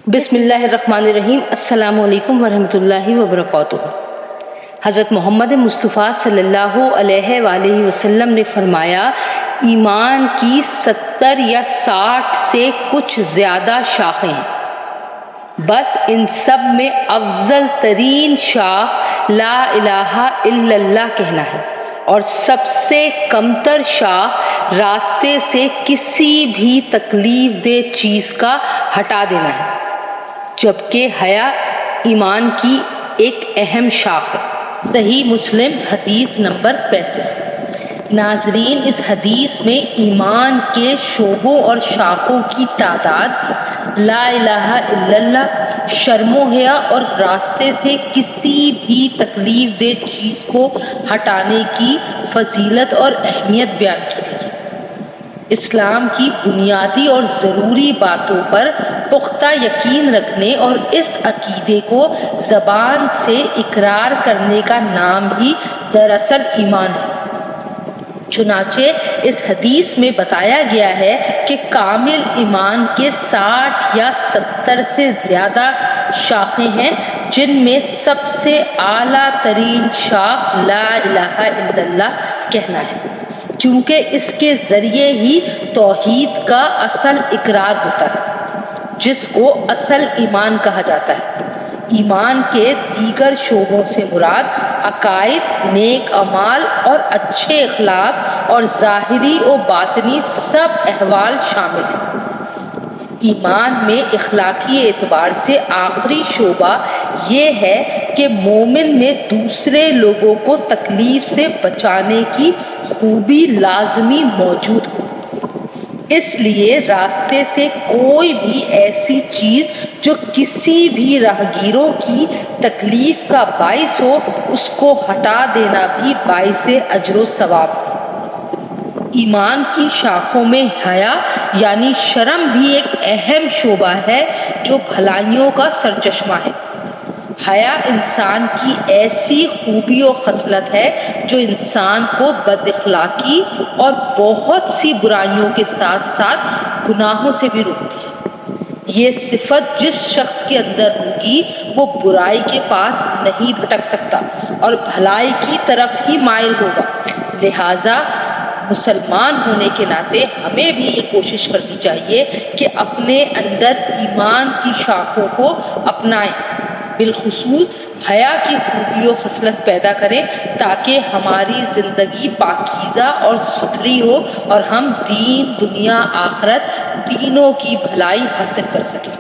بسم اللہ الرحمن الرحیم۔ السلام علیکم ورحمۃ اللہ وبرکاتہ۔ حضرت محمد مصطفیٰ صلی اللہ علیہ وآلہ وسلم نے فرمایا، ایمان کی 70 یا 60 سے کچھ زیادہ شاخیں ہیں، بس ان سب میں افضل ترین شاخ لا الہ الا اللہ کہنا ہے، اور سب سے کمتر شاخ راستے سے کسی بھی تکلیف دہ چیز کا ہٹا دینا ہے، جبکہ حیا ایمان کی ایک اہم شاخ ہے۔ صحیح مسلم حدیث نمبر 35۔ ناظرین، اس حدیث میں ایمان کے شعبوں اور شاخوں کی تعداد، لا الہ الا اللہ، شرم و حیا اور راستے سے کسی بھی تکلیف دہ چیز کو ہٹانے کی فضیلت اور اہمیت بیان کی گئی ہے۔ اسلام کی بنیادی اور ضروری باتوں پر پختہ یقین رکھنے اور اس عقیدے کو زبان سے اقرار کرنے کا نام ہی دراصل ایمان ہے۔ چنانچہ اس حدیث میں بتایا گیا ہے کہ کامل ایمان کے 60 یا 70 سے زیادہ شاخیں ہیں، جن میں سب سے اعلیٰ ترین شاخ لا الہ الا اللہ کہنا ہے، کیونکہ اس کے ذریعے ہی توحید کا اصل اقرار ہوتا ہے، جس کو اصل ایمان کہا جاتا ہے۔ ایمان کے دیگر شعبوں سے مراد عقائد، نیک اعمال اور اچھے اخلاق اور ظاہری و باطنی سب احوال شامل ہیں۔ ایمان میں اخلاقی اعتبار سے آخری شعبہ یہ ہے کہ مومن میں دوسرے لوگوں کو تکلیف سے بچانے کی خوبی لازمی موجود ہو۔ اس لیے راستے سے کوئی بھی ایسی چیز جو کسی بھی راہگیروں کی تکلیف کا باعث ہو، اس کو ہٹا دینا بھی باعث اجر و ثواب ہے۔ ایمان کی شاخوں میں حیا یعنی شرم بھی ایک اہم شعبہ ہے جو بھلائیوں کا سرچشمہ ہے۔ حیا انسان کی ایسی خوبی و خصلت ہے جو انسان کو بد اخلاقی اور بہت سی برائیوں کے ساتھ ساتھ گناہوں سے بھی روکتی ہے۔ یہ صفت جس شخص کے اندر ہوگی وہ برائی کے پاس نہیں بھٹک سکتا اور بھلائی کی طرف ہی مائل ہوگا۔ لہٰذا مسلمان ہونے کے ناطے ہمیں بھی یہ کوشش کرنی چاہیے کہ اپنے اندر ایمان کی شاخوں کو اپنائیں، بالخصوص حیا کی خوبی و خصلت پیدا کریں، تاکہ ہماری زندگی پاکیزہ اور ستھری ہو اور ہم دین، دنیا، آخرت تینوں کی بھلائی حاصل کر سکیں۔